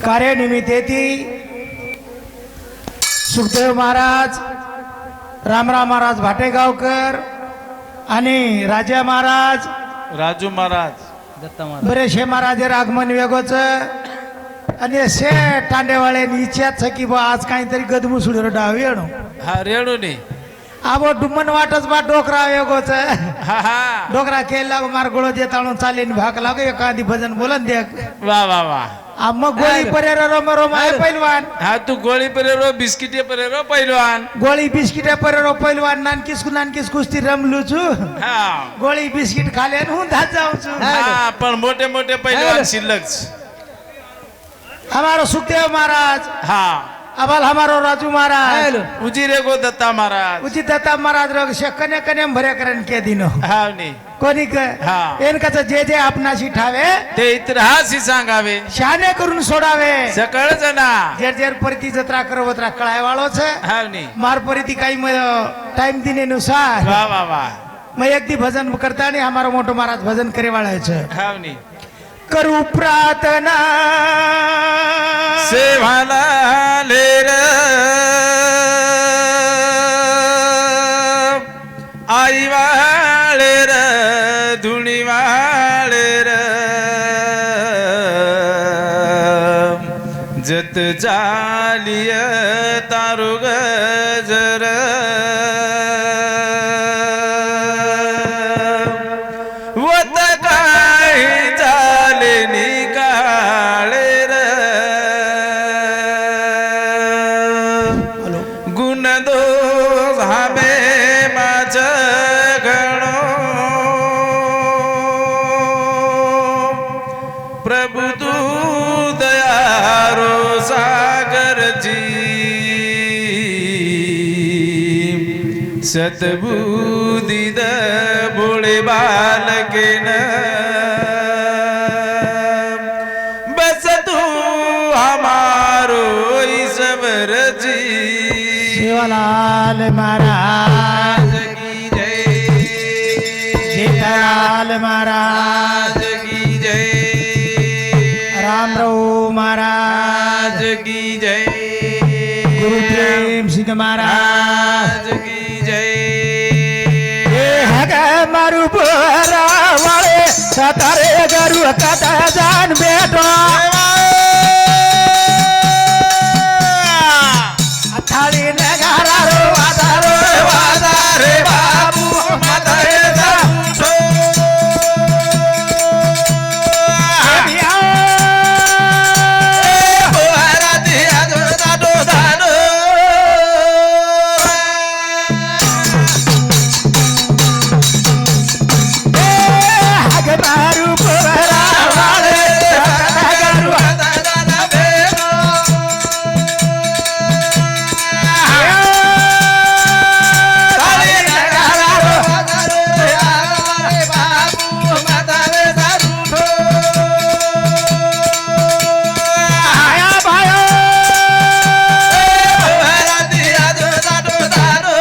कार्यानिमित्त ती सुखदेव महाराज, रामराव महाराज भाटेगावकर आणि राजा महाराज, राजू महाराज, दत्ता महाराज, बरेचसे महाराज आगमन वेगोच आणि असे टांडेवाळ्यांनी इच्छाच की बा आज काहीतरी गदमुसुडीवर डाव येणं हा रेणूनी आबो डुम्मन वाटच बा डोकरा वेगोच हा हा डोकरा केला मार गोळ देताळून चालेन भाग लाग एखादी भजन बोलन दे वा वा वा मग गोळी परेर रोम रोम आहे पैलवान हा तू गोळी परेरो बिस्किटे परेरो पैलवान गोळी बिस्किट परेरो पैलवान नानकीस कुस्ती रमलूचू हा गोळी बिस्किट खाले हूं धात जाऊचू हा पण मोठे मोठे पैलवान शिल्लक हमारो सुखदेव महाराज, हा अबाल हमारो राजू महाराज, उजिरे गो दत्ता महाराज उचित दत्ता महाराज रोग कन्या कन्या भरे करन के दिनो हा नी कोणी हा. एनकाच जे जे आपणाशी ठावे ते इतिहास सांगावे शाने करून सोडावे सकळ जना जेर जेर परिती जत्रा करवत्रा कळाय वाळोच हा नी मार परिती काही टाइम दिनेनुसार वा वा वा मग एक दी भजन करता आणि हमारो मोठो महाराज भजन करे वाळायचं हा नी करू प्रार्थना सेवाला लेर आई वाळेर धुणी वाळेर जत जालिय तारु गजर वत काही झाले निकाळे गुण दोष हमे माझ गणो प्रभु तू दयारो सागर जी सतबुद्धि द भोळे बालके न बस तू हमारो ईश्वर जी शिवलाल महाराज की जय जेठालाल महाराज आज की जय रामराव महाराज आज की जय गुरु प्रेम सिंह महाराज आज की जय मारू बोरा वाले सतारे गरु कथा जान बेटो थाली नगारा रो वादारो वादारे बाबू मदरे जाऊठो बोहरा दिया दादो दादो मारू बोरा वाले गरु दादा बेनो थाली नगारा रो वादारे बाबू मदरे जाऊठो आया भायो बोहरा दिया दादो दादो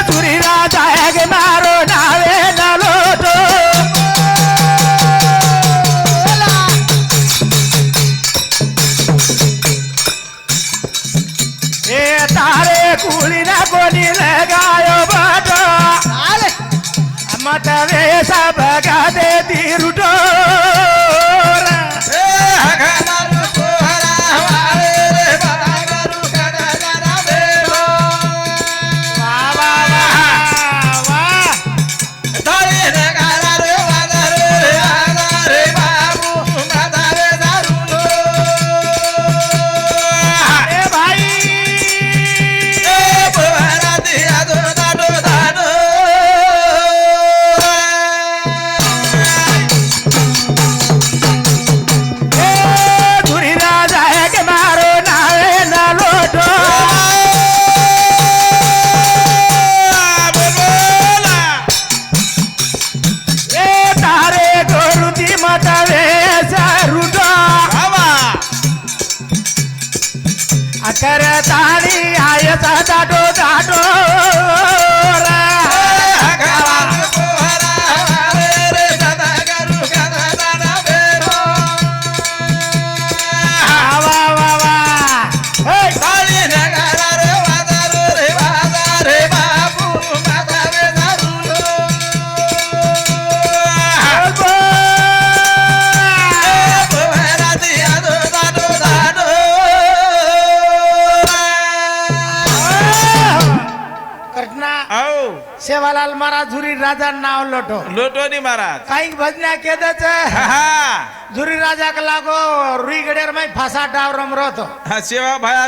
तुरी राजा है मारो नावे न लोटो ए तारे कुली ना कोणी लगायो बाटो मत वेसा बगा दे ती रुटो वाह वाह वाह ए भाई धुरी राजा है के मारो नावे न लोटो ए तारे गोरुती मतावे रुटो अकर ताणी आयचा दाटो दाटो सेवालाल महाराज झुरी राजा नाव लोटो लोटोनी महाराज काही भजन्या केदच हा हा झुरी राजा का लागो रुई गडेर में फासा डाव रमरोतो हा, सेवा भाया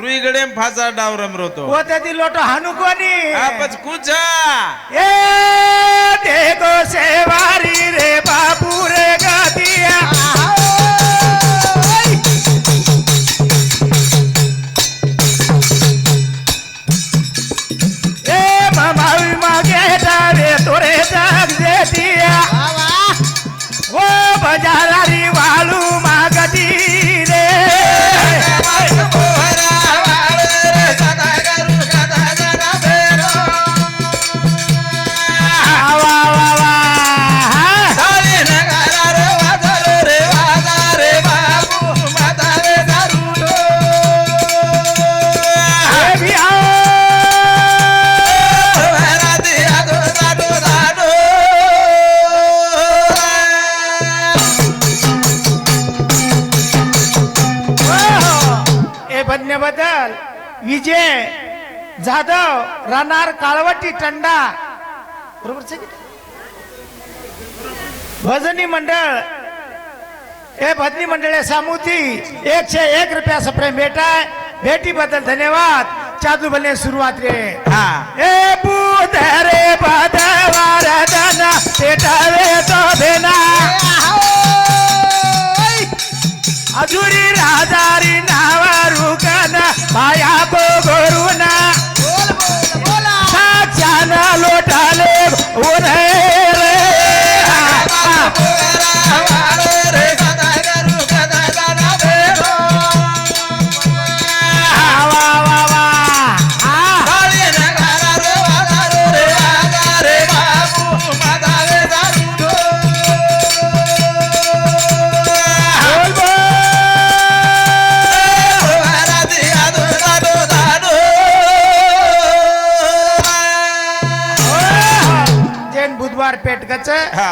रुई गडे फासा डाव रमरोतो वो ते लोटो हानु कोनी आपच कुछ ए देखो सेवारी रे बाबू रे गादिया ए मामावी मागे डावे तोरे जाग देतिया ओ बजारारी वालू मागती रे वा वा वा ए भी आओ ए बदल विजय जाधव राहणार काळवटी टंडा बरोबर आहे की? भजनी मंडळ ए भजनी मंडळ सामुती 101 रुपया सप्रेम भेटी बद्दल धन्यवाद चादू बने सुरुवात रे हा ए बुधरे बदवार दना पेटावे तो देना अजुरी राजारी नावारू कना माया को गोरुना साक्षान लोटाले उन्हे रे वा वा वा बोल बोल जैन बुधवार पेट गच हा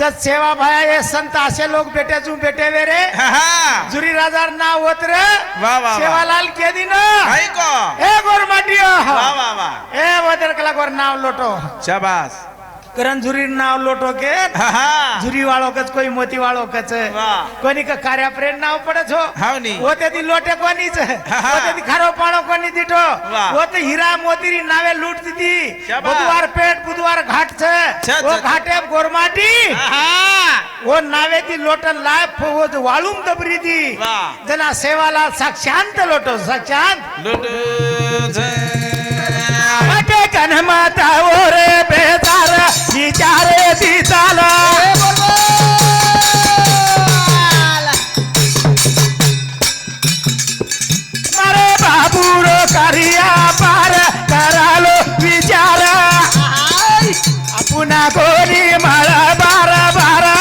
जत सेवा भाया ये संत असे लोग बेटे वे रे हा जुरी राजार नाव होत रे वा वा सेवालाल के दिन ऐको ए गोरमाटियो वा वा वा ए वदर कला गोर नाव लोटो शाबास करण झुरी नाव लोटो के हा हा झुरी वाळो कच कोई मोती वाळो कच वाह. कोणी का कार्या प्रेम नाव पडत हो हाव नी. वो ते दी लोटे कोणीच हा. वो ते दी खारो पाणो कोणी दिठो वाह. वो ते हीरा मोतीरी नावे लूट दी शाबास. बुधवार पेट बुधवार घाट छे छ, वो छ. घाटे गोरमाटी हा वो नावे दी लोटन लाय वो जो वाळूम दबरी दी वाह. जना सेवाला साक्षांत लोटो साक्षांत लुटू अटे कन्हमाता ओरे बेजार विचारे दिसाला मारे बाबूरो करिया पार करालो विचार पुन्हा कोणी मला बारा बारा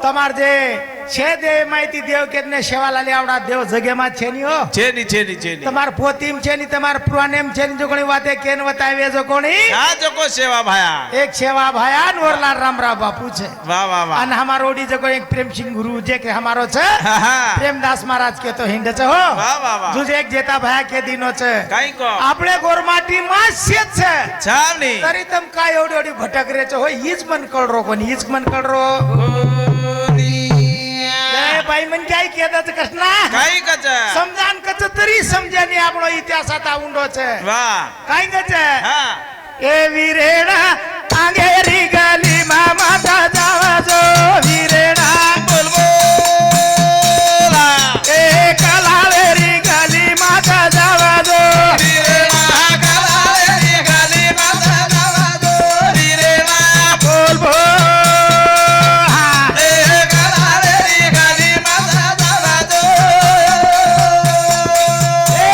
તમાર જે છે દેવ માહિતી દેવ કેતને સેવાલાલી આવડા દેવ જગેમાં છે ની હો છેની છેની છેની તમાર પોતીમ છે ની તમાર પુરાનેમ છે ની જો કોણી વાતે કેન વતાવે જો કોણી આ જોકો સેવા ભાયા એક સેવા ભાયા નોરલાલ રામરા બાપુ છે વાહ વાહ વાહ અને हमारो ओडी जो एक प्रेम सिंह गुरु जे के हमारो छे હા હા प्रेमदास महाराज के तो हिंद छे हो વાહ વાહ વાહ जुजे एक जेता भाया के दिनो छे કાઈ કો आपले गोरमाटी માં शेत छे छावनी तरी तम काय एवढी एवढी भटक रे छे हो हीच मन कळरो कोणी हीच मन कळरो ए बाई मन काय केदाच कसना કાઈ કચ समजान कच तरी समजानी आपलो इतिहास आता उंडो छे વાહ काय गचे હા ए वीरेणा आंगेरी गली मा माता जावा जो वीरेणा બોલ બોલા ए कलावेरी गली माता जावा जो વીરેણા કલાવેરી ગાલી માતા જાવા દો વીરેણા बोल बोल हा. એ કલાવેરી ગાલી માતા જાવા દો ए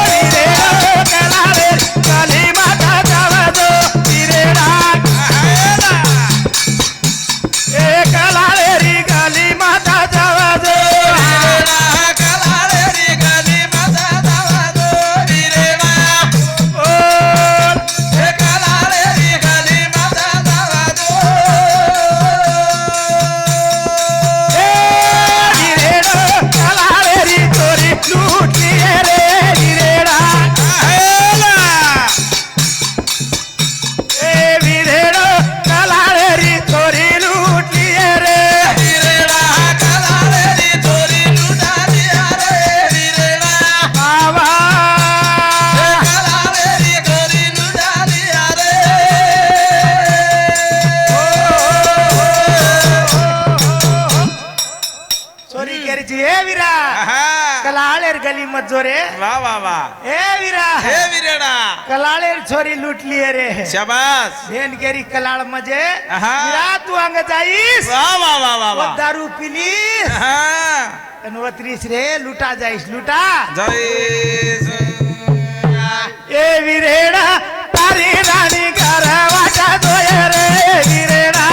वीरेणा कलावेरी गली माता जावा जो वीरेणा ए वीरा आहा. कलाळेर गली मत जो रे वा वा वा ए वीरा हे वीरेणा कलाळेर छोरी लुटली रे शाबास भेन गेरी कलाळ मजे आहा. वीरा तू अंग जाईस वा वा वा वा वो वा दारू पिलीस आहा. आणि वत्रीस रे लुटा जाईस लुटा जय ए वीरेणा तारी राणी घर वाटा जोय रे वीरेणा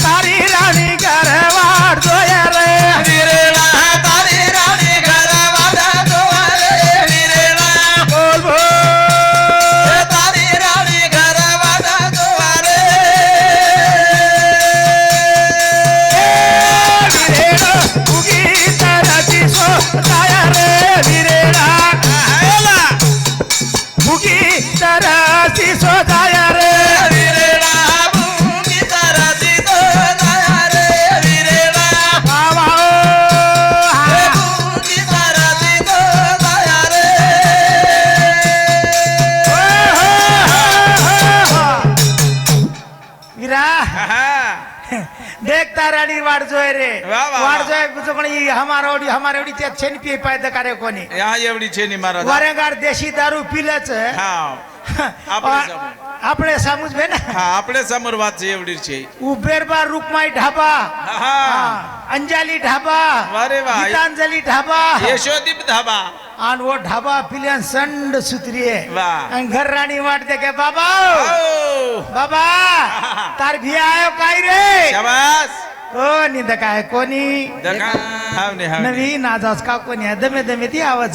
तारी राणी घर वाट जोय रे वीरेणा तारी राणी घर वाटा जोय वीरेणा बोल बोल तारी राणी घर वाटा जोय वीरेणा उगी तरची सो जाय रे वीरेणा उगी तरची सो जाय रे वीरेणा भूमी तरसी तो जाय रे वीरेणा बाबा भूमी तरसी तो जाय रे वीरा आहा. देखता राणी वाट जोय रे वाह, वाह, वाट वाह. जोय कुछ कोणी हमारा ओडी त्या छेन पिय पायद कार्य कोणी या एवढी छेनी महाराज वारेगार देशी दारू पिलच हा आपले समोर. આપણે સમજ બે ને હા આપણે સમોર વાત છે એવડી છે ઉબેરબા રૂકમાઈ ઢાબા હા અંજાલી ઢાબા વારે વાહ. ગીતાંજલિ ઢાબા यशोदीप धाबा આન વો ઢાબા પિલિયન સંડ સુતરીએ વાહ. અને ઘર રાણી વાટ દે કે બાબા ओ બાબા તાર ભી આયો કાઈ રે शाबास કોની દકાય કોની दका हावने हावने नवीन आजास का कोणी आहे? दमे दमे ती आवाज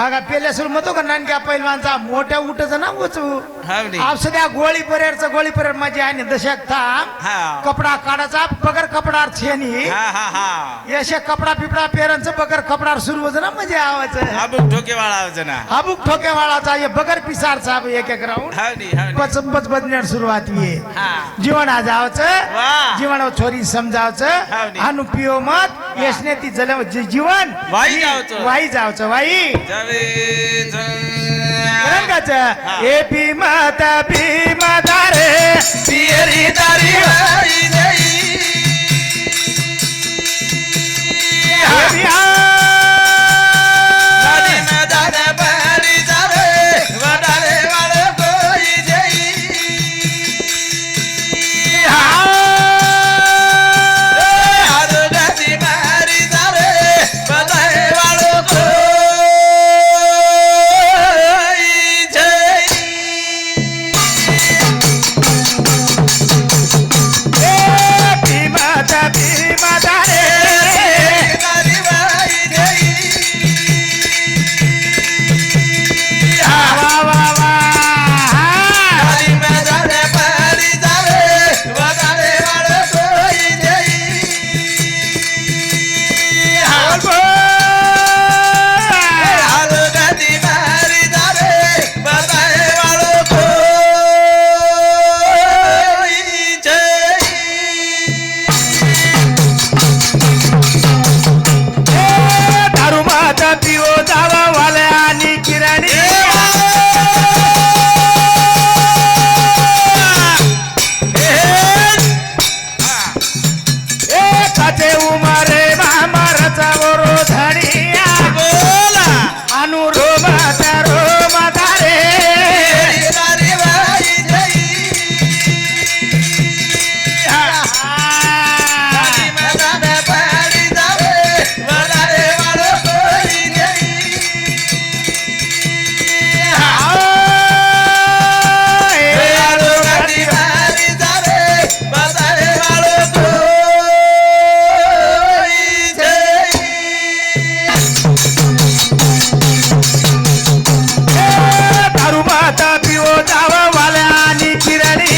आगा पेल्या सुरू मतो का नानक्या पैलवानचा मोठ्या उठच ना उचू हावने आप सध्या गोळी परेड मजा आहे दशक थांब हा कपडा काढायचा बगर कपडार छेनी हा हा हा यशे कपडा पिपडा पेरांचं बगर कपडार सुरू होत ना मजा आवाज अबुक ठोके वाला जना हाबूक ठोकेवाळाचा ये बगर पिसारचा एक एक राऊंड हावने हावने पचपच बदण्यात सुरुवात ये हा जीवन आजावचं वाह. जीवन छोरी समजावचं हावनी. हानू पिओ मत यशने ती जल जीवन वाई जावचं. वाई जावचं वाई जवे रंगाच ए भीमात भीमादारे पियरी तारी वाई देई नानी मैदान पहरी जावे वडाले वाले कोई देई हारू गती मारी जावे वडाले वाले कोई देई भीमात भीमादारे तारी वाई देई वा वा वा नानी मैदान पहरी जावे वडाले वाले कोई देई हारू गती मारी जावे वडाले वाले कोई देई दारू मात पिओ जावा वाले आणि किराणी एकाचे उमारे मामारचा वरो धडिया बोला अनुरोमात रोमादारे तारी वाई देई नानी मैदान पहरी जावे वडाले वाले कोई देई हारू गती मारी जावे वडाले वाले कोई देई दारू मात पिओ जावा वाले आणि किराणी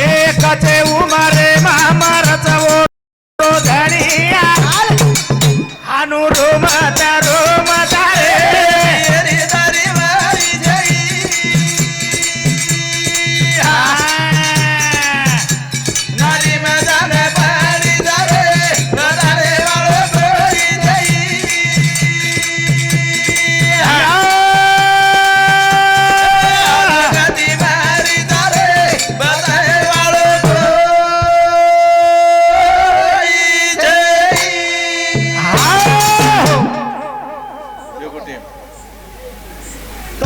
एकाचे उमारे मामारचा वरो धडिया अनुरोमात रोमादारे पियरी तारी वाई देई नानी मैदान पहरी जावे वडाले वाले कोई देई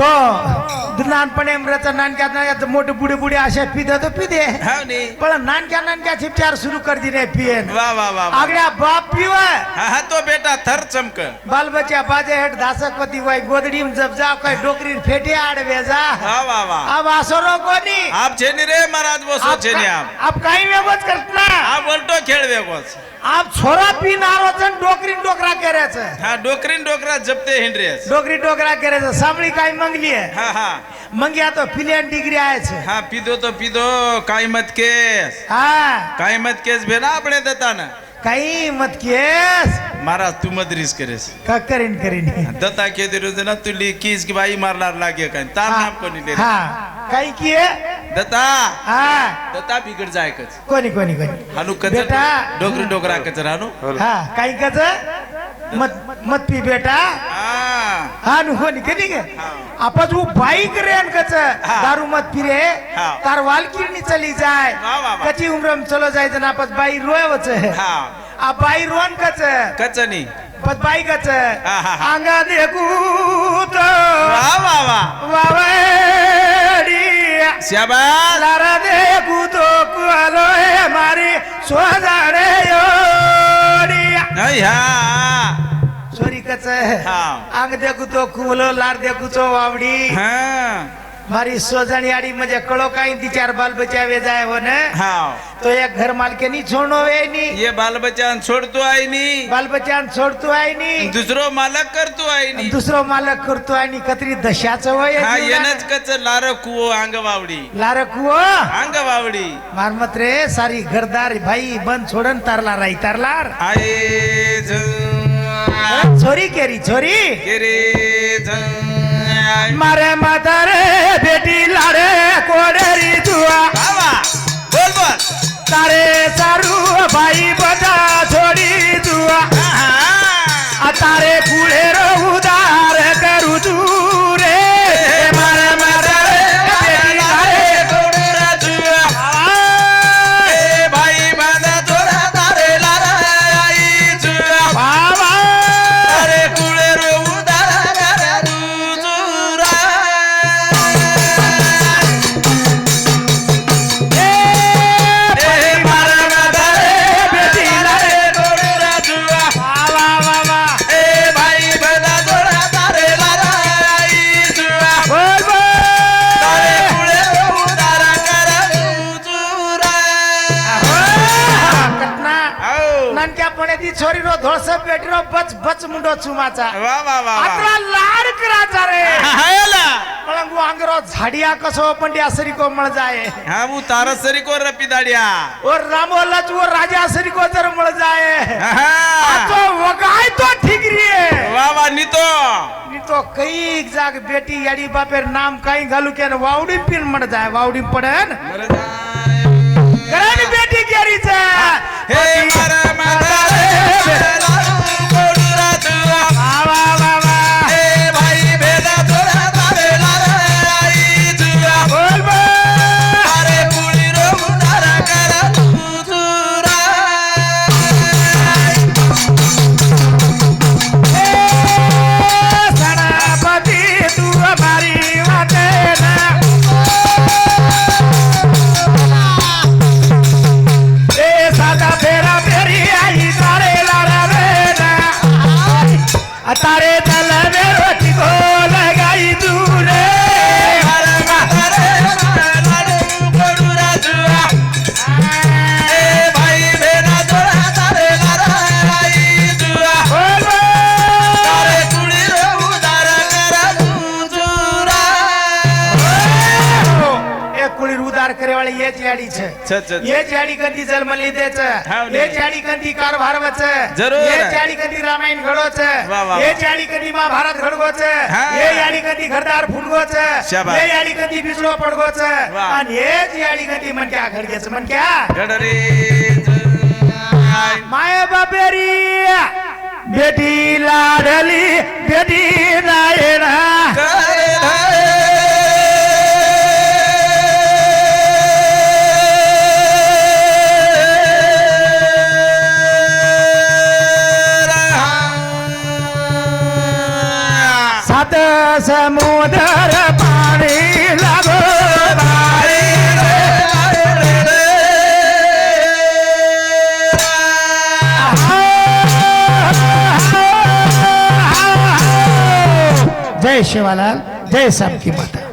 हो लहानपणे नानक्यात मोठे बुडे बुडे अशा पिते तो पिते हाव नी पण नानक्या चिपचार सुरू कर दी रे पियन वाह वाह वाह वाह. आगड्या बाप पीवा हा हा तो बेटा थर चमक बाल बच्चा बाजे हेट धासक पति वाई गोदड़ी में जब जा कोई डोकरी फेटे आड़वे जा वाह वाह वाह. अब आसरो कोनी आप छे नी रे महाराज वो सोचे नी आप आप काही वेगोच करतना आप उलटो खेळ वेगोच आप छोरा पिनारो छन डोकरी डोकरा करायचं हा डोकरीन डोकरा जपते हिंड्रेस डोकरी डोकरा करायचं सामळी काही मंगली आहे हा हा मंग्या तो फिलियन डिग्री आहे हा पीधो तो पीधो काही मत केस हा काही मत केस भेना આપણે देता ना काही मत केस महाराज तू मदरीस करेस का करीन करीन दत्ता के दिरो जना तुली कीस की बाई मारणार लागे काय तार नाम कोणी ले हा काही किए दत्ता हा दत्ता बिगड जाय कच कोणी कोणी कोणी हानू कच बेटा डोकरी डोकरा कच रानू हा काही कच मत मत पी बेटा हा हा नु कोणी कधी गे आपण तू बाईक रेन कच दारू मत पिरे हा. तार वालकिरनी चली जाय वा, वा, वा. कची उम्रम चलो जायचं ना आपण बाई रोयवच हा आ बाई रोन कच कचनी पत बाई कच हा, हा. अंगा देखू तो वाह वाह वाह वावडी शाबाश लारा देखू तो कुआलो है मारी सोजाड़े योडिया नाही हा सोरी कच हा. अंग देखू तो कुलो लार देखू तो वावडी हा मारी सोजणी आडी म्हणजे कळो काही ती चार बाल बचावे जाय हो न हा तो एक घर मालकेनी छोड़नो वे नी ये बाल बच्चा छोड़तो आई नी बाल बच्चान छोड़तो आहे नी दुसरो मालक करतो आई नी दुसरो मालक करतो आहे नी कतरी दशाचं वय हा येनच कच लार कुओ अंग वावडी लार कुओ अंग वावडी मारमत रे सारी घरदार भाई बंद छोड़न तारला राई तारलार आए छोरी केरी छोरी रे मारे माता रे बेटी लारे कोडेरी जुआ बाबा बोल बोल तारे सारू भाई बजा छोड़ी जुआ आ तारे कुड़े रो उदार करू तू रे मारे माता रे बेटी लारे तोड़ा जुआ ए भाई बांधा तोड़ा तारे लारा आई जुआ बाबा तारे कुड़े रो उदारा करू जुरा ए मारा माता रे बेटी लारे तोड़ा जुआ बाबा बाबा ए भाई बांधा तोड़ा तारे लारा आई जुआ बोल तारे बोल कुड़े रो उदारा करू जुरा कटना आओ नानक्या पणे छोरी रो धोळस बेटी रो बच बच मुंडो चुमाचा वाह वाह वाह वाह आतला लाड कराचा रे हायला पळंगू अंगरो झाडिया कसो पण त्या सरी को मळ जाय हा वो तारसरी को रपी दाडिया और रामोला चो राजा सरी को जर मळ जाय हा तो वगाय तो ठीक रे वाह वाह नितो नी तो कई जाग बेटी याडी बापेर नाम काही घालू के वावडी पिन मळ जाय वावडी पडन गरण बेटी केरीच हे मारा माता रे कोडुरा तुआ वा वा वा ए भाई बेदा तोरा तारे लारा आई तुआ बोल बोल तारे पुली रो उदारा करा तुरा सणापती तू हमारी वाटे ना ए सादा फेरा फेरी आई तारे लारा बेना तारे दल में रोटी को लगाई दूरे मारा माता रे लाडू कोडुरा तुआ ए भाई बेदा तोरा तारे लारा आई तुआ बोल बोल तारे कुड़ी रो उदारा करा तुरा एक कुळी उदार करे वाली ये जाडी छे ये जाडी कंदी जन्म लीधे छे हाव ने. ये जाडी कंदी कारभार वचे जरूर. ये जाडी कंदी रामायण घडो छे वाह, वाह. ये जाडी कंदी महाभारत घडगो छे हाँ. ये जाडी कंदी घरदार फुटगो छे शाबास. ये जाडी कंदी बिजलो पडगो छे वाह. आणि ये जाडी कंदी मन क्या घडगे छे मन क्या गडरे माय बापेरी बेटी लाडली बेटी नायना सात समुद्र जय शिवालाल जय सामकी माता